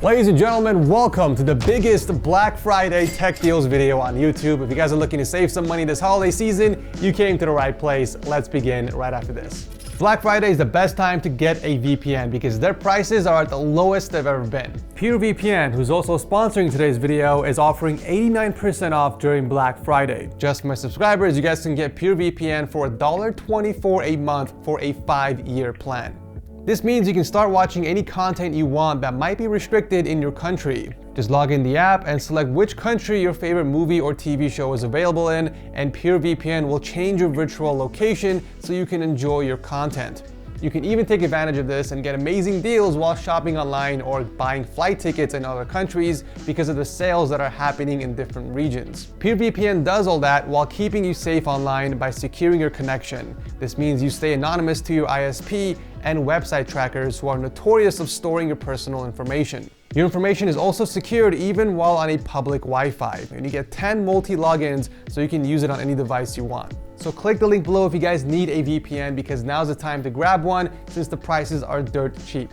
Ladies and gentlemen, welcome to the biggest Black Friday tech deals video on YouTube. If you guys are looking to save some money this holiday season, you came to the right place. Let's begin right after this. Black Friday is the best time to get a VPN because their prices are at the lowest they've ever been. PUREVPN, who's also sponsoring today's video, is offering 89% off during Black Friday. Just for my subscribers, you guys can get PUREVPN for $1.24 a month for a 5-year plan. This means you can start watching any content you want that might be restricted in your country. Just log in the app and select which country your favorite movie or TV show is available in, and PureVPN will change your virtual location so you can enjoy your content. You can even take advantage of this and get amazing deals while shopping online or buying flight tickets in other countries because of the sales that are happening in different regions. PureVPN does all that while keeping you safe online by securing your connection. This means you stay anonymous to your ISP and website trackers who are notorious of storing your personal information. Your information is also secured even while on a public Wi-Fi, and you get 10 multi-logins so you can use it on any device you want. So click the link below if you guys need a VPN because now's the time to grab one since the prices are dirt cheap.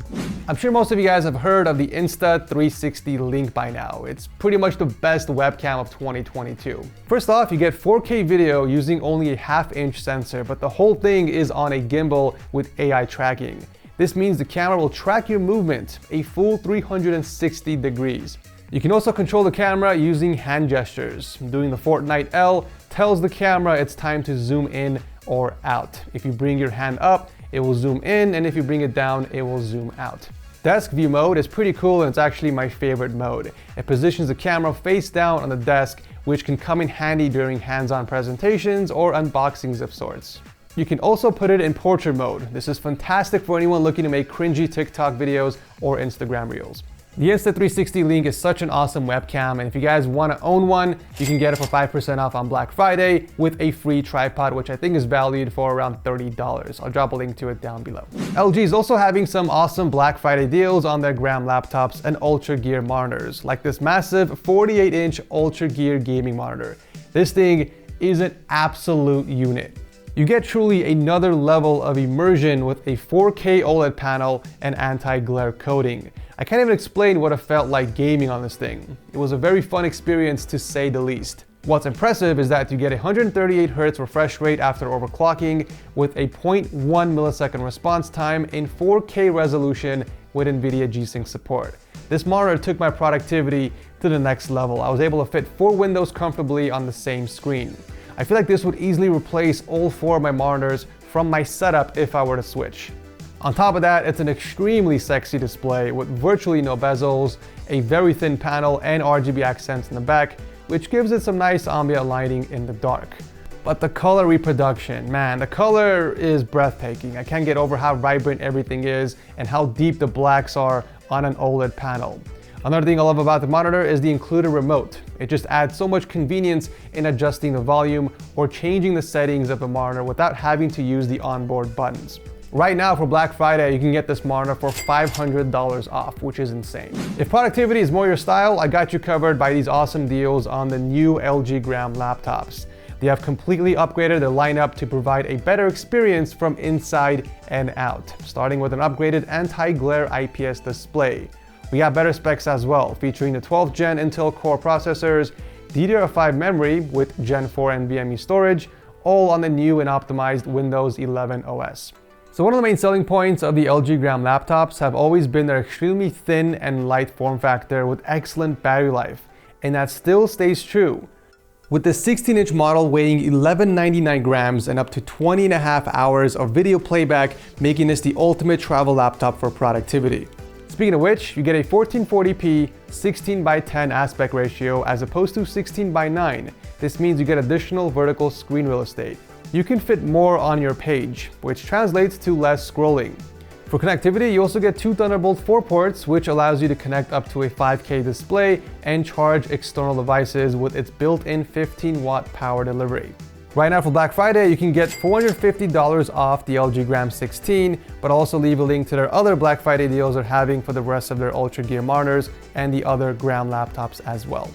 I'm sure most of you guys have heard of the Insta360 Link by now. It's pretty much the best webcam of 2022. First off, you get 4K video using only a 1/2-inch sensor, but the whole thing is on a gimbal with AI tracking. This means the camera will track your movement a full 360 degrees. You can also control the camera using hand gestures. Doing the Fortnite L tells the camera it's time to zoom in or out. If you bring your hand up, it will zoom in, and if you bring it down, it will zoom out. Desk view mode is pretty cool, and it's actually my favorite mode. It positions the camera face down on the desk, which can come in handy during hands-on presentations or unboxings of sorts. You can also put it in portrait mode. This is fantastic for anyone looking to make cringy TikTok videos or Instagram reels. The Insta360 Link is such an awesome webcam, and if you guys want to own one, you can get it for 5% off on Black Friday with a free tripod, which I think is valued for around $30. I'll drop a link to it down below. LG is also having some awesome Black Friday deals on their Gram laptops and UltraGear monitors, like this massive 48-inch UltraGear gaming monitor. This thing is an absolute unit. You get truly another level of immersion with a 4K OLED panel and anti-glare coating. I can't even explain what it felt like gaming on this thing. It was a very fun experience to say the least. What's impressive is that you get 138 Hz refresh rate after overclocking with a 0.1 millisecond response time in 4K resolution with NVIDIA G-Sync support. This monitor took my productivity to the next level. I was able to fit 4 windows comfortably on the same screen. I feel like this would easily replace all 4 of my monitors from my setup if I were to switch. On top of that, it's an extremely sexy display with virtually no bezels, a very thin panel, and RGB accents in the back, which gives it some nice ambient lighting in the dark. But the color reproduction, man, the color is breathtaking. I can't get over how vibrant everything is and how deep the blacks are on an OLED panel. Another thing I love about the monitor is the included remote. It just adds so much convenience in adjusting the volume or changing the settings of the monitor without having to use the onboard buttons. Right now for Black Friday, you can get this monitor for $500 off, which is insane. If productivity is more your style, I got you covered by these awesome deals on the new LG Gram laptops. They have completely upgraded their lineup to provide a better experience from inside and out, starting with an upgraded anti-glare IPS display. We got better specs as well, featuring the 12th Gen Intel Core processors, DDR5 memory with Gen 4 NVMe storage, all on the new and optimized Windows 11 OS. So one of the main selling points of the LG Gram laptops have always been their extremely thin and light form factor with excellent battery life, and that still stays true. With the 16-inch model weighing 1199 grams and up to 20.5 hours of video playback, making this the ultimate travel laptop for productivity. Speaking of which, you get a 1440p 16:10 aspect ratio as opposed to 16:9. This means you get additional vertical screen real estate. You can fit more on your page, which translates to less scrolling. For connectivity, you also get 2 Thunderbolt 4 ports, which allows you to connect up to a 5K display and charge external devices with its built-in 15-watt power delivery. Right now for Black Friday, you can get $450 off the LG Gram 16, but also leave a link to their other Black Friday deals they're having for the rest of their UltraGear monitors and the other Gram laptops as well.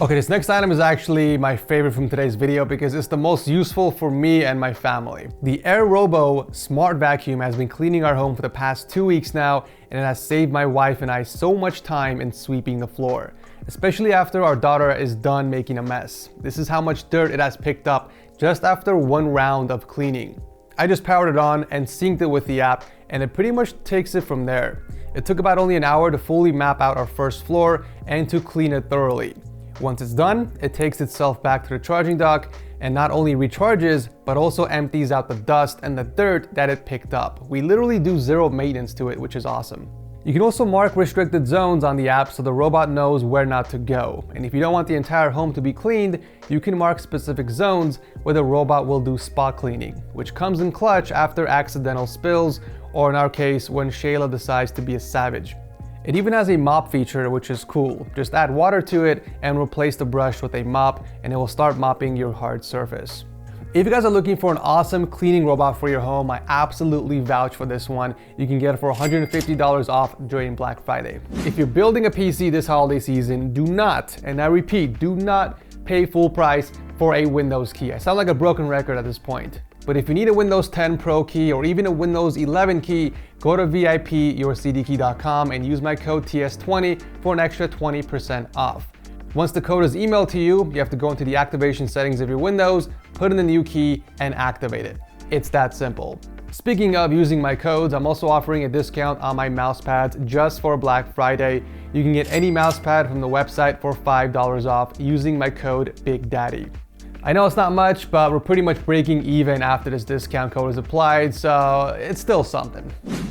Okay, this next item is actually my favorite from today's video because it's the most useful for me and my family. The AirRobo smart vacuum has been cleaning our home for the past 2 weeks now, and it has saved my wife and I so much time in sweeping the floor, especially after our daughter is done making a mess. This is how much dirt it has picked up just after one round of cleaning. I just powered it on and synced it with the app, and it pretty much takes it from there. It took about only an hour to fully map out our first floor and to clean it thoroughly. Once it's done, it takes itself back to the charging dock and not only recharges, but also empties out the dust and the dirt that it picked up. We literally do zero maintenance to it, which is awesome. You can also mark restricted zones on the app so the robot knows where not to go. And if you don't want the entire home to be cleaned, you can mark specific zones where the robot will do spot cleaning, which comes in clutch after accidental spills, or in our case, when Shayla decides to be a savage. It even has a mop feature, which is cool. Just add water to it and replace the brush with a mop, and it will start mopping your hard surface. If you guys are looking for an awesome cleaning robot for your home, I absolutely vouch for this one. You can get it for $150 off during Black Friday. If you're building a PC this holiday season, do not, and I repeat, do not pay full price for a Windows key. I sound like a broken record at this point. But if you need a Windows 10 Pro key or even a Windows 11 key, go to VIPyourCDKey.com and use my code TS20 for an extra 20% off. Once the code is emailed to you, you have to go into the activation settings of your Windows, put in the new key, and activate it. It's that simple. Speaking of using my codes, I'm also offering a discount on my Mousepads just for Black Friday. You can get any mousepad from the website for $5 off using my code BIGDADDY. I know it's not much, but we're pretty much breaking even after this discount code is applied, so it's still something.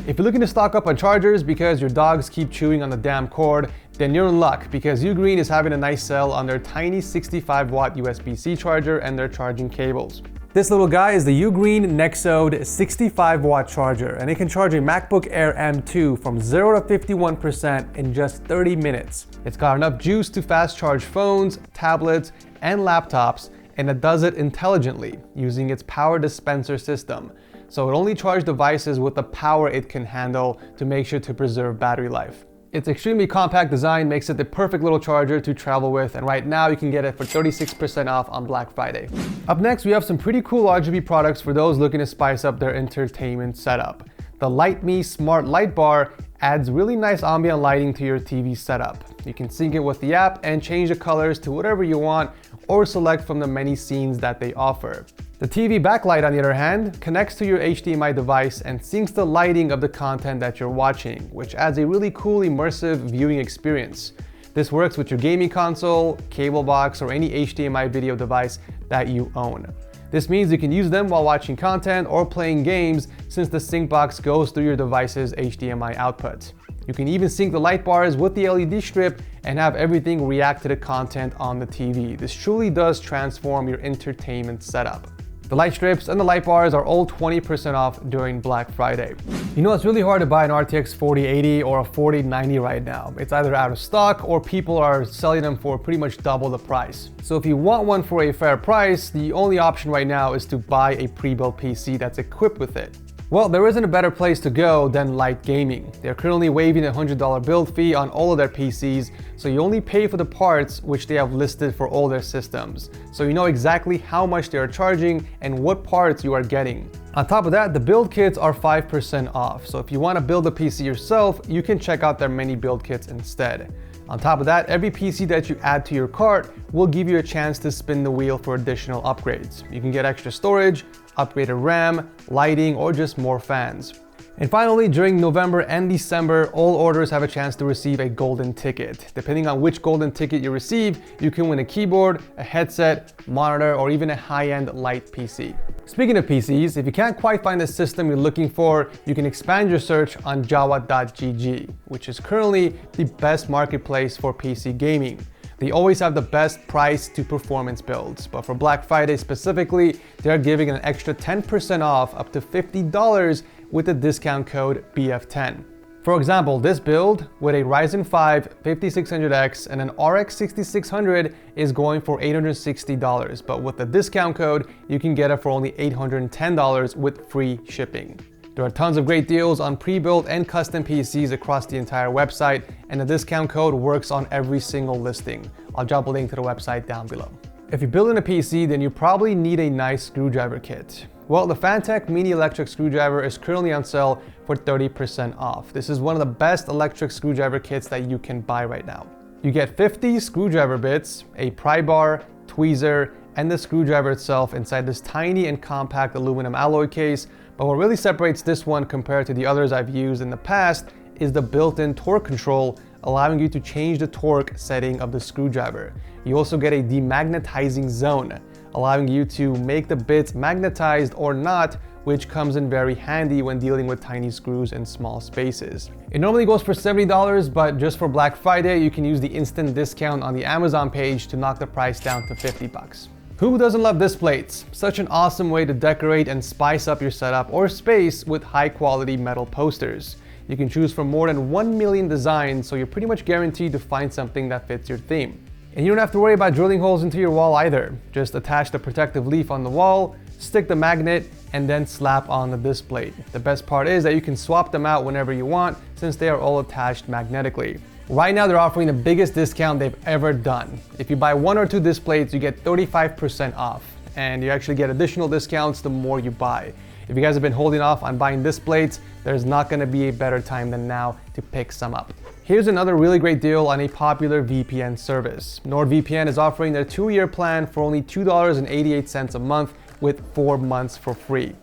If you're looking to stock up on chargers because your dogs keep chewing on the damn cord, then you're in luck because Ugreen is having a nice sale on their tiny 65-watt USB-C charger and their charging cables. This little guy is the Ugreen Nexode 65-watt charger, and it can charge a MacBook Air M2 from 0 to 51% in just 30 minutes. It's got enough juice to fast charge phones, tablets, and laptops, and it does it intelligently using its power dispenser system. So it only charges devices with the power it can handle to make sure to preserve battery life. Its extremely compact design makes it the perfect little charger to travel with, and right now you can get it for 36% off on Black Friday. Up next, we have some pretty cool RGB products for those looking to spice up their entertainment setup. The Lytmi Smart Light Bar adds really nice ambient lighting to your TV setup. You can sync it with the app and change the colors to whatever you want, or select from the many scenes that they offer. The TV backlight, on the other hand, connects to your HDMI device and syncs the lighting of the content that you're watching, which adds a really cool immersive viewing experience. This works with your gaming console, cable box, or any HDMI video device that you own. This means you can use them while watching content or playing games, since the sync box goes through your device's HDMI output. You can even sync the light bars with the LED strip and have everything react to the content on the TV. This truly does transform your entertainment setup. The light strips and the light bars are all 20% off during Black Friday. You know, it's really hard to buy an RTX 4080 or a 4090 right now. It's either out of stock or people are selling them for pretty much double the price. So if you want one for a fair price, the only option right now is to buy a pre-built PC that's equipped with it. Well, there isn't a better place to go than Lyte Gaming. They're currently waiving a $100 build fee on all of their PCs, so you only pay for the parts which they have listed for all their systems. So you know exactly how much they are charging and what parts you are getting. On top of that, the build kits are 5% off. So if you want to build a PC yourself, you can check out their mini build kits instead. On top of that, every PC that you add to your cart will give you a chance to spin the wheel for additional upgrades. You can get extra storage, upgraded RAM, lighting, or just more fans. And finally, during November and December, all orders have a chance to receive a golden ticket. Depending on which golden ticket you receive, you can win a keyboard, a headset, monitor, or even a high-end Lyte PC. Speaking of PCs, if you can't quite find the system you're looking for, you can expand your search on Java.gg, which is currently the best marketplace for PC gaming. They always have the best price to performance builds, but for Black Friday specifically, they're giving an extra 10% off up to $50 with the discount code BF10. For example, this build with a Ryzen 5 5600X and an RX 6600 is going for $860, but with the discount code, you can get it for only $810 with free shipping. There are tons of great deals on pre-built and custom PCs across the entire website, and the discount code works on every single listing. I'll drop a link to the website down below. If you're building a PC, then you probably need a nice screwdriver kit. Well, the Fanttik Mini Electric Screwdriver is currently on sale for 30% off. This is one of the best electric screwdriver kits that you can buy right now. You get 50 screwdriver bits, a pry bar, tweezer, and the screwdriver itself inside this tiny and compact aluminum alloy case. But what really separates this one compared to the others I've used in the past is the built-in torque control, allowing you to change the torque setting of the screwdriver. You also get a demagnetizing zone, allowing you to make the bits magnetized or not, which comes in very handy when dealing with tiny screws in small spaces. It normally goes for $70, but just for Black Friday, you can use the instant discount on the Amazon page to knock the price down to 50 bucks. Who doesn't love Displates? Such an awesome way to decorate and spice up your setup or space with high quality metal posters. You can choose from more than 1 million designs, so you're pretty much guaranteed to find something that fits your theme. And you don't have to worry about drilling holes into your wall either. Just attach the protective leaf on the wall, stick the magnet, and then slap on the Displate. The best part is that you can swap them out whenever you want, since they are all attached magnetically. Right now they're offering the biggest discount they've ever done. If you buy 1 or 2 Displates, you get 35% off, and you actually get additional discounts the more you buy. If you guys have been holding off on buying Displates, there's not going to be a better time than now to pick some up. Here's another really great deal on a popular VPN service. NordVPN is offering their 2-year plan for only $2.88 a month with 4 months for free.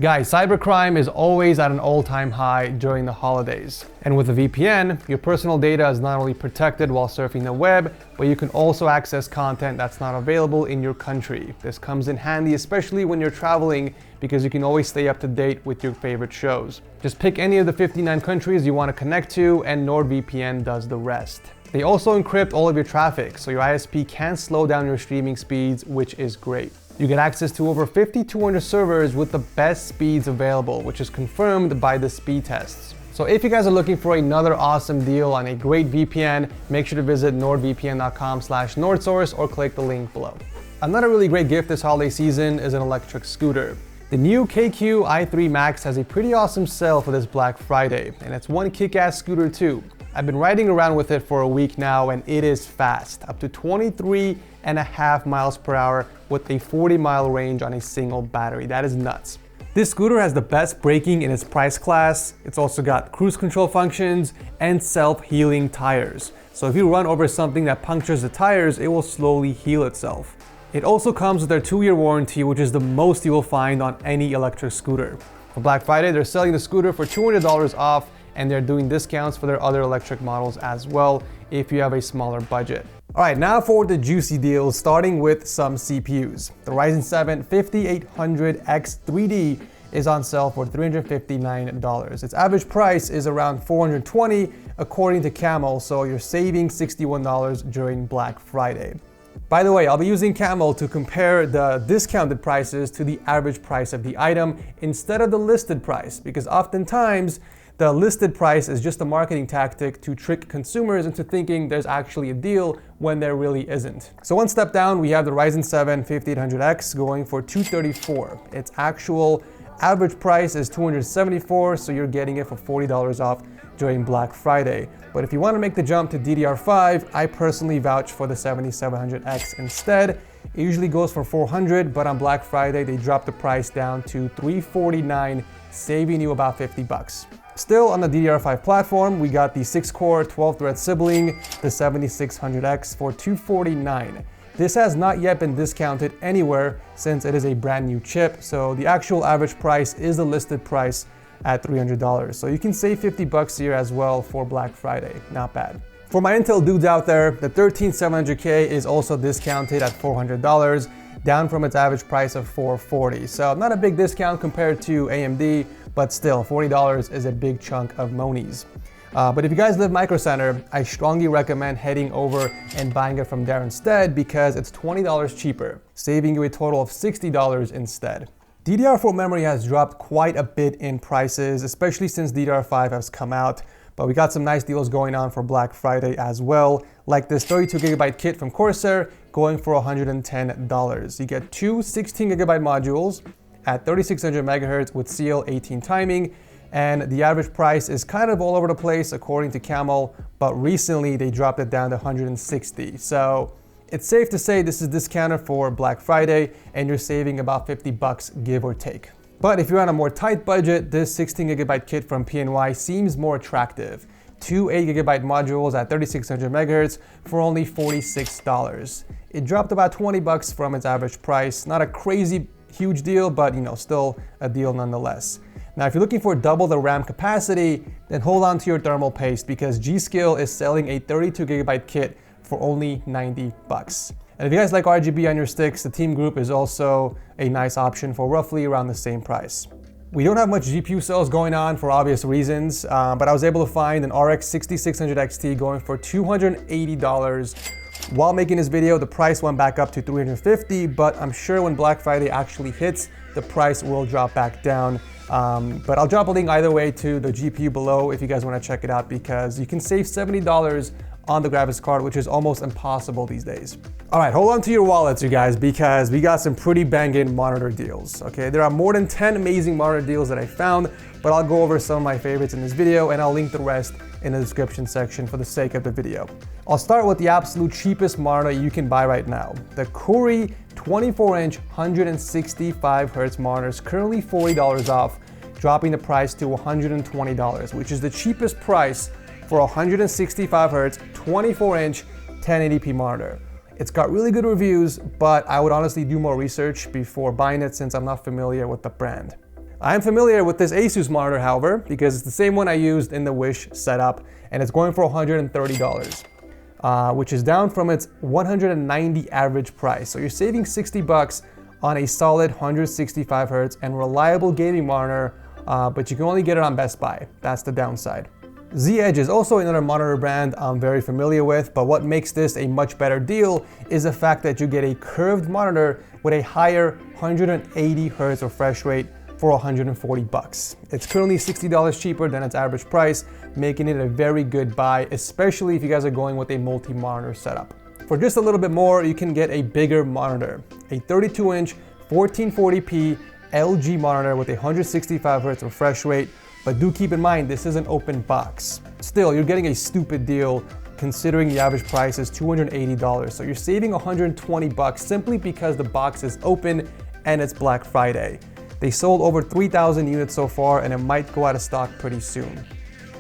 Guys, cybercrime is always at an all-time high during the holidays. And with a VPN, your personal data is not only protected while surfing the web, but you can also access content that's not available in your country. This comes in handy, especially when you're traveling, because you can always stay up to date with your favorite shows. Just pick any of the 59 countries you want to connect to, and NordVPN does the rest. They also encrypt all of your traffic, so your ISP can slow down your streaming speeds, which is great. You get access to over 5,200 servers with the best speeds available, which is confirmed by the speed tests. So if you guys are looking for another awesome deal on a great VPN, make sure to visit nordvpn.com/nordsource or click the link below. Another really great gift this holiday season is an electric scooter. The new KQ i3 Max has a pretty awesome sale for this Black Friday, and it's one kick-ass scooter too. I've been riding around with it for a week now, and it is fast, up to 23.5 miles per hour with a 40-mile range on a single battery. That is nuts. This scooter has the best braking in its price class. It's also got cruise control functions and self-healing tires. So if you run over something that punctures the tires, it will slowly heal itself. It also comes with their 2-year warranty, which is the most you will find on any electric scooter. For Black Friday, they're selling the scooter for $200 off, and they're doing discounts for their other electric models as well if you have a smaller budget. All right, now for the juicy deals, starting with some CPUs. The Ryzen 7 5800X 3D is on sale for $359. Its average price is around $420 according to Camel, so you're saving $61 during Black Friday. By the way, I'll be using Camel to compare the discounted prices to the average price of the item instead of the listed price, because oftentimes the listed price is just a marketing tactic to trick consumers into thinking there's actually a deal when there really isn't. So one step down, we have the Ryzen 7 5800X going for $234. Its actual average price is $274, so you're getting it for $40 off during Black Friday. But if you want to make the jump to DDR5, I personally vouch for the 7700X instead. It usually goes for $400, but on Black Friday, they dropped the price down to $349, saving you about 50 bucks. Still on the DDR5 platform, we got the 6-core 12-thread sibling, the 7600X for $249. This has not yet been discounted anywhere since it is a brand new chip, so the actual average price is the listed price at $300. So you can save 50 bucks here as well for Black Friday. Not bad. For my Intel dudes out there, the 13700K is also discounted at $400, down from its average price of $440. So not a big discount compared to AMD, but still $40 is a big chunk of monies. But if you guys live Micro Center, I strongly recommend heading over and buying it from there instead, because it's $20 cheaper, saving you a total of $60 instead. DDR4 memory has dropped quite a bit in prices, especially since DDR5 has come out, but we got some nice deals going on for Black Friday as well, like this 32GB kit from Corsair going for $110. You get two 16GB modules at 3600 MHz with CL18 timing, and the average price is kind of all over the place according to Camel, but recently they dropped it down to $160. So It's safe to say this is discounted for Black Friday and you're saving about 50 bucks, give or take. But if you're on a more tight budget, this 16 gigabyte kit from PNY seems more attractive. Two 8 gigabyte modules at 3600 megahertz for only $46. It dropped about 20 bucks from its average price. Not a crazy huge deal, but still a deal nonetheless. Now, if you're looking for double the RAM capacity, then hold on to your thermal paste because G.Skill is selling a 32 gigabyte kit for only 90 bucks. And if you guys like RGB on your sticks, the Team Group is also a nice option for roughly around the same price. We don't have much GPU sales going on for obvious reasons, but I was able to find an RX 6600 XT going for $280. While making this video, the price went back up to $350, but I'm sure when Black Friday actually hits, the price will drop back down. But I'll drop a link either way to the GPU below if you guys want to check it out, because you can save $70 on the graphics card, which is almost impossible these days. All right, hold on to your wallets, you guys, because we got some pretty banging monitor deals, okay? There are more than 10 amazing monitor deals that I found, but I'll go over some of my favorites in this video and I'll link the rest in the description section for the sake of the video. I'll start with the absolute cheapest monitor you can buy right now. The Curi 24-inch 165Hz monitor is currently $40 off, dropping the price to $120, which is the cheapest price for a 165Hz 24-inch 1080p monitor. It's got really good reviews, but I would honestly do more research before buying it since I'm not familiar with the brand. I am familiar with this Asus monitor, however, because it's the same one I used in the Wish setup, and it's going for $130, which is down from its $190 average price. So you're saving 60 bucks on a solid 165Hz and reliable gaming monitor, but you can only get it on Best Buy. That's the downside. Z-Edge is also another monitor brand I'm very familiar with, but what makes this a much better deal is the fact that you get a curved monitor with a higher 180Hz refresh rate for 140 bucks. It's currently $60 cheaper than its average price, making it a very good buy, especially if you guys are going with a multi-monitor setup. For just a little bit more, you can get a bigger monitor, a 32-inch 1440p LG monitor with a 165Hz refresh rate. But do keep in mind, this is an open box. Still, you're getting a stupid deal considering the average price is $280. So you're saving 120 bucks simply because the box is open and it's Black Friday. They sold over 3,000 units so far and it might go out of stock pretty soon.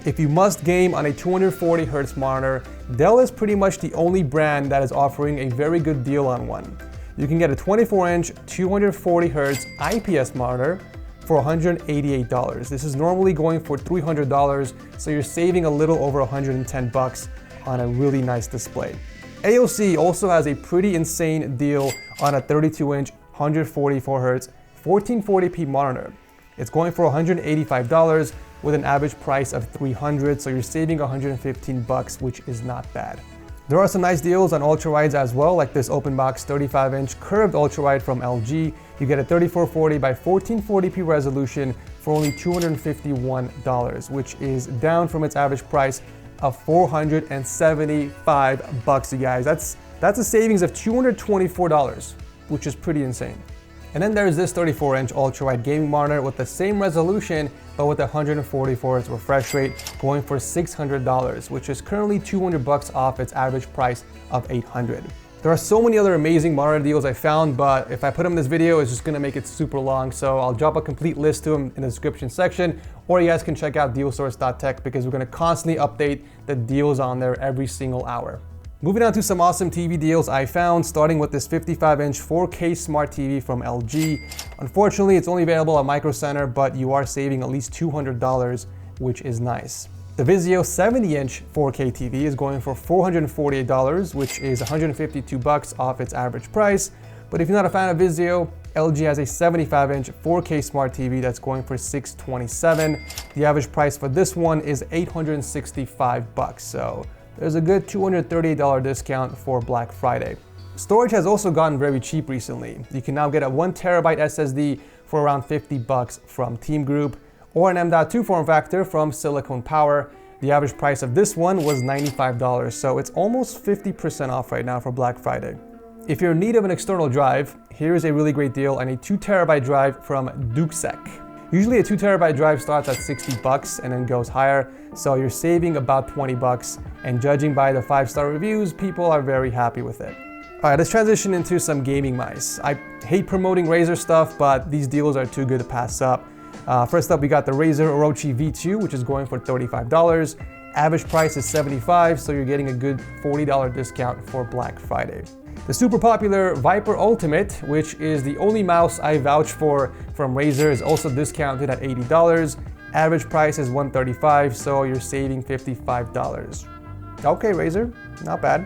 If you must game on a 240Hz monitor, Dell is pretty much the only brand that is offering a very good deal on one. You can get a 24-inch 240Hz IPS monitor for $188. This is normally going for $300, so you're saving a little over 110 bucks on a really nice display. AOC also has a pretty insane deal on a 32-inch 144Hz 1440p monitor. It's going for $185 with an average price of $300, so you're saving 115 bucks, which is not bad. There are some nice deals on ultrawides as well, like this open box 35-inch curved ultrawide from LG. You get a 3440 by 1440p resolution for only $251, which is down from its average price of $475 bucks, you guys. That's a savings of $224, which is pretty insane. And then there's this 34-inch ultrawide gaming monitor with the same resolution, but with a 144Hz refresh rate, going for $600, which is currently 200 bucks off its average price of $800. There are so many other amazing monitor deals I found, but if I put them in this video, it's just gonna make it super long. So I'll drop a complete list to them in the description section, or you guys can check out dealsource.tech because we're gonna constantly update the deals on there every single hour. Moving on to some awesome TV deals I found, starting with this 55-inch 4K smart TV from LG. Unfortunately, it's only available at Micro Center, but you are saving at least $200, which is nice. The Vizio 70-inch 4K TV is going for $448, which is 152 bucks off its average price. But if you're not a fan of Vizio, LG has a 75-inch 4K smart TV that's going for $627. The average price for this one is $865 bucks. So there's a good $238 discount for Black Friday. Storage has also gotten very cheap recently. You can now get a 1TB SSD for around 50 bucks from Team Group, or an M.2 form factor from Silicon Power. The average price of this one was $95, so it's almost 50% off right now for Black Friday. If you're in need of an external drive, here's a really great deal on a 2TB drive from DukeSec. Usually a 2TB drive starts at 60 bucks and then goes higher, so you're saving about 20 bucks, and judging by the 5-star reviews, people are very happy with it. All right, let's transition into some gaming mice. I hate promoting Razer stuff, but these deals are too good to pass up. First up, we got the Razer Orochi V2, which is going for $35. Average price is $75, so you're getting a good $40 discount for Black Friday. The super popular Viper Ultimate, which is the only mouse I vouch for from Razer, is also discounted at $80. Average price is $135, so you're saving $55. Okay, Razer, not bad.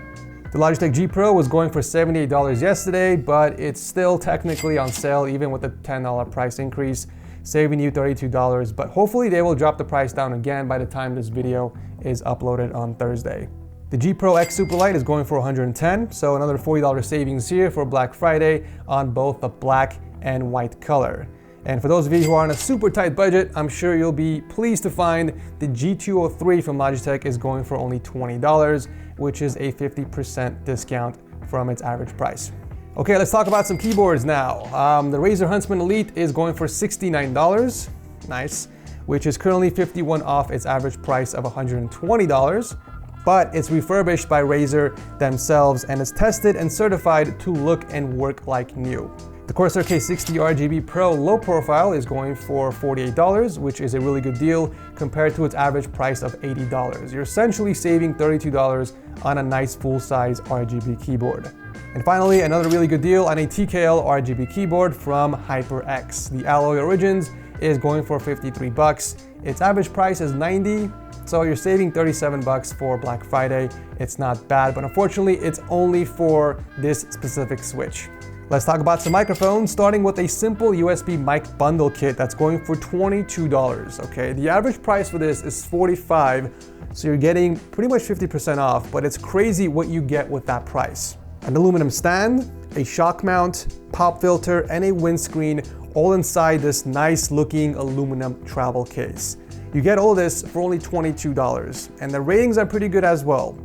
The Logitech G Pro was going for $78 yesterday, but it's still technically on sale even with the $10 price increase, saving you $32, but hopefully they will drop the price down again by the time this video is uploaded on Thursday. The G Pro X Superlight is going for $110, so another $40 savings here for Black Friday on both the black and white color. And for those of you who are on a super tight budget, I'm sure you'll be pleased to find the G203 from Logitech is going for only $20, which is a 50% discount from its average price. Okay, let's talk about some keyboards now. The Razer Huntsman Elite is going for $69, nice, which is currently 51 off its average price of $120, but it's refurbished by Razer themselves and is tested and certified to look and work like new. The Corsair K60 RGB Pro low profile is going for $48, which is a really good deal compared to its average price of $80. You're essentially saving $32 on a nice full-size RGB keyboard. And finally, another really good deal on a TKL RGB keyboard from HyperX. The Alloy Origins is going for $53. Its average price is $90, so you're saving $37 for Black Friday. It's not bad, but unfortunately, it's only for this specific switch. Let's talk about some microphones, starting with a simple USB mic bundle kit that's going for $22, okay? The average price for this is $45, so you're getting pretty much 50% off, but it's crazy what you get with that price. An aluminum stand, a shock mount, pop filter, and a windscreen, all inside this nice looking aluminum travel case. You get all this for only $22, and the ratings are pretty good as well.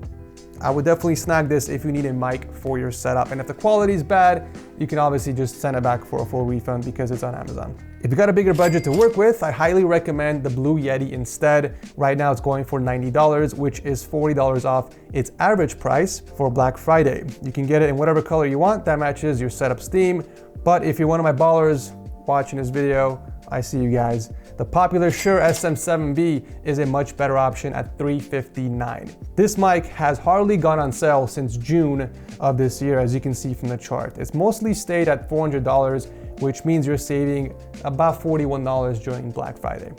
I would definitely snag this if you need a mic for your setup. And if the quality is bad, you can obviously just send it back for a full refund because it's on Amazon. If you got a bigger budget to work with, I highly recommend the Blue Yeti instead. Right now it's going for $90, which is $40 off its average price for Black Friday. You can get it in whatever color you want that matches your setup's theme. But if you're one of my ballers watching this video, I see you guys. The popular Shure SM7B is a much better option at $359. This mic has hardly gone on sale since June of this year, as you can see from the chart. It's mostly stayed at $400, which means you're saving about $41 during Black Friday.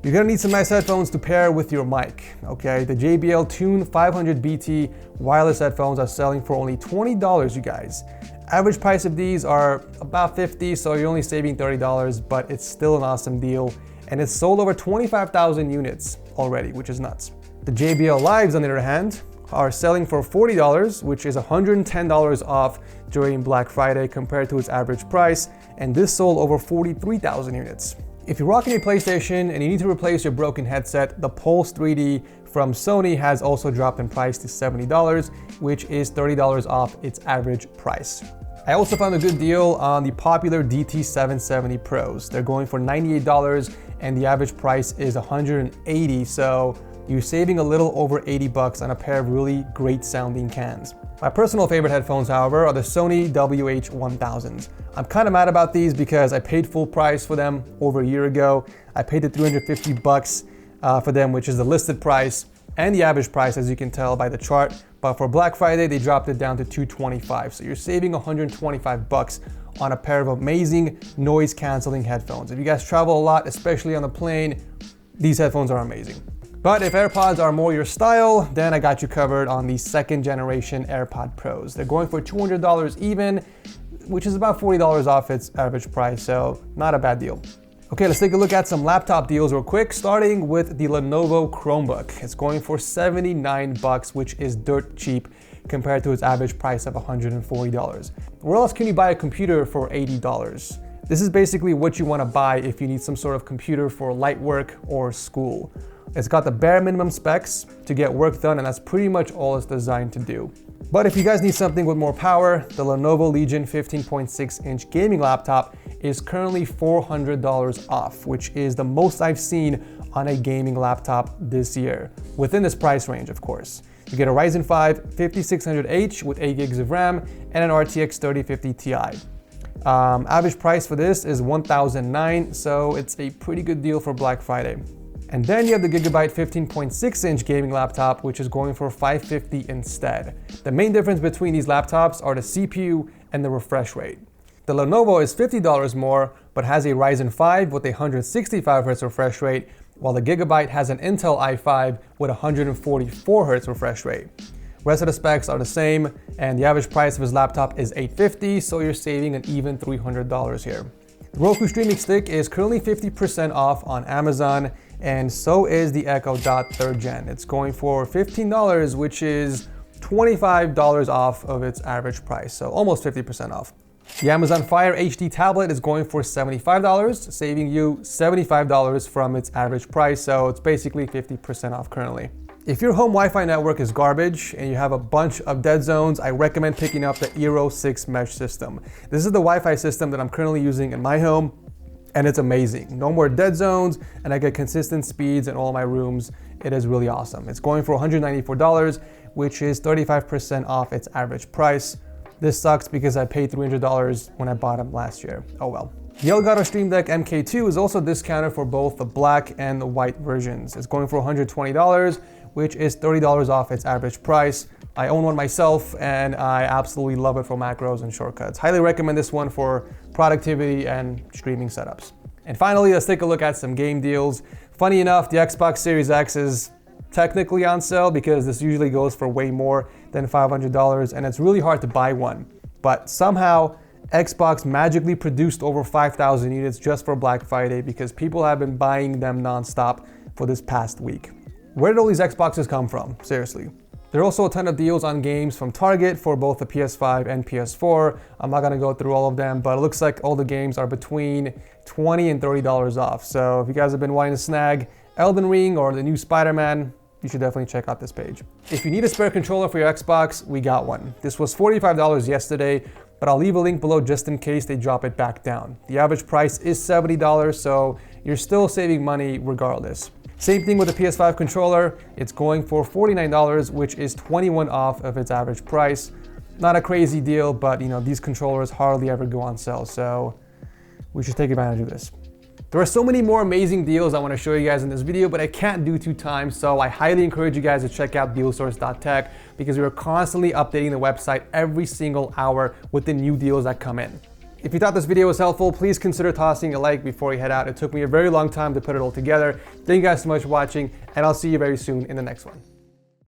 You're gonna need some nice headphones to pair with your mic, okay? The JBL Tune 500BT wireless headphones are selling for only $20, you guys. Average price of these are about $50, so you're only saving $30, but it's still an awesome deal. And it's sold over 25,000 units already, which is nuts. The JBL Lives, on the other hand, are selling for $40, which is $110 off during Black Friday compared to its average price, and this sold over 43,000 units. If you're rocking a PlayStation and you need to replace your broken headset, the Pulse 3D from Sony has also dropped in price to $70, which is $30 off its average price. I also found a good deal on the popular DT770 Pros. They're going for $98 and the average price is $180, so you're saving a little over $80 on a pair of really great sounding cans. My personal favorite headphones, however, are the Sony WH-1000s. I'm kind of mad about these because I paid full price for them over a year ago. I paid the $350 for them, which is the listed price and the average price, as you can tell by the chart. But for Black Friday, they dropped it down to $225. So you're saving $125 on a pair of amazing noise canceling headphones. If you guys travel a lot, especially on the plane, these headphones are amazing. But if AirPods are more your style, then I got you covered on the second generation AirPod Pros. They're going for $200 even, which is about $40 off its average price, so not a bad deal. Okay, let's take a look at some laptop deals real quick, starting with the Lenovo Chromebook. It's going for $79, which is dirt cheap compared to its average price of $140. Where else can you buy a computer for $80? This is basically what you want to buy if you need some sort of computer for light work or school. It's got the bare minimum specs to get work done, and that's pretty much all it's designed to do. But if you guys need something with more power, the Lenovo Legion 15.6-inch gaming laptop is currently $400 off, which is the most I've seen on a gaming laptop this year, within this price range, of course. You get a Ryzen 5 5600H with 8 gigs of RAM and an RTX 3050 Ti. Average price for this is $1,009, so it's a pretty good deal for Black Friday. And then you have the Gigabyte 15.6-inch gaming laptop, which is going for $550 instead. The main difference between these laptops are the CPU and the refresh rate. The Lenovo is $50 more, but has a Ryzen 5 with a 165Hz refresh rate, while the Gigabyte has an Intel i5 with a 144Hz refresh rate. Rest of the specs are the same, and the average price of his laptop is $850, so you're saving an even $300 here. The Roku streaming stick is currently 50% off on Amazon, and so is the Echo Dot 3rd Gen. It's going for $15, which is $25 off of its average price, so almost 50% off. The Amazon Fire HD tablet is going for $75, saving you $75 from its average price, so it's basically 50% off currently. If your home Wi-Fi network is garbage and you have a bunch of dead zones, I recommend picking up the Eero 6 mesh system. This is the Wi-Fi system that I'm currently using in my home, and it's amazing. No more dead zones, and I get consistent speeds in all my rooms. It is really awesome. It's going for $194, which is 35% off its average price. This sucks because I paid $300 when I bought them last year. Oh well. The Elgato Stream Deck MK2 is also discounted for both the black and the white versions. It's going for $120, which is $30 off its average price. I own one myself and I absolutely love it for macros and shortcuts. Highly recommend this one for productivity and streaming setups. And finally, let's take a look at some game deals. Funny enough, the Xbox Series X is technically on sale because this usually goes for way more than $500 and it's really hard to buy one. But somehow Xbox magically produced over 5,000 units just for Black Friday because people have been buying them nonstop for this past week. Where did all these Xboxes come from? Seriously. There are also a ton of deals on games from Target for both the PS5 and PS4. I'm not gonna go through all of them, but it looks like all the games are between $20 and $30 off. So if you guys have been wanting to snag Elden Ring or the new Spider-Man, you should definitely check out this page. If you need a spare controller for your Xbox, we got one. This was $45 yesterday, but I'll leave a link below just in case they drop it back down. The average price is $70, so you're still saving money regardless. Same thing with the PS5 controller. It's going for $49, which is $21 off of its average price. Not a crazy deal, but these controllers hardly ever go on sale, so we should take advantage of this. There are so many more amazing deals I want to show you guys in this video, but I can't do 2 times, so I highly encourage you guys to check out dealsource.tech because we are constantly updating the website every single hour with the new deals that come in. If you thought this video was helpful, please consider tossing a like before you head out. It took me a very long time to put it all together. Thank you guys so much for watching, and I'll see you very soon in the next one.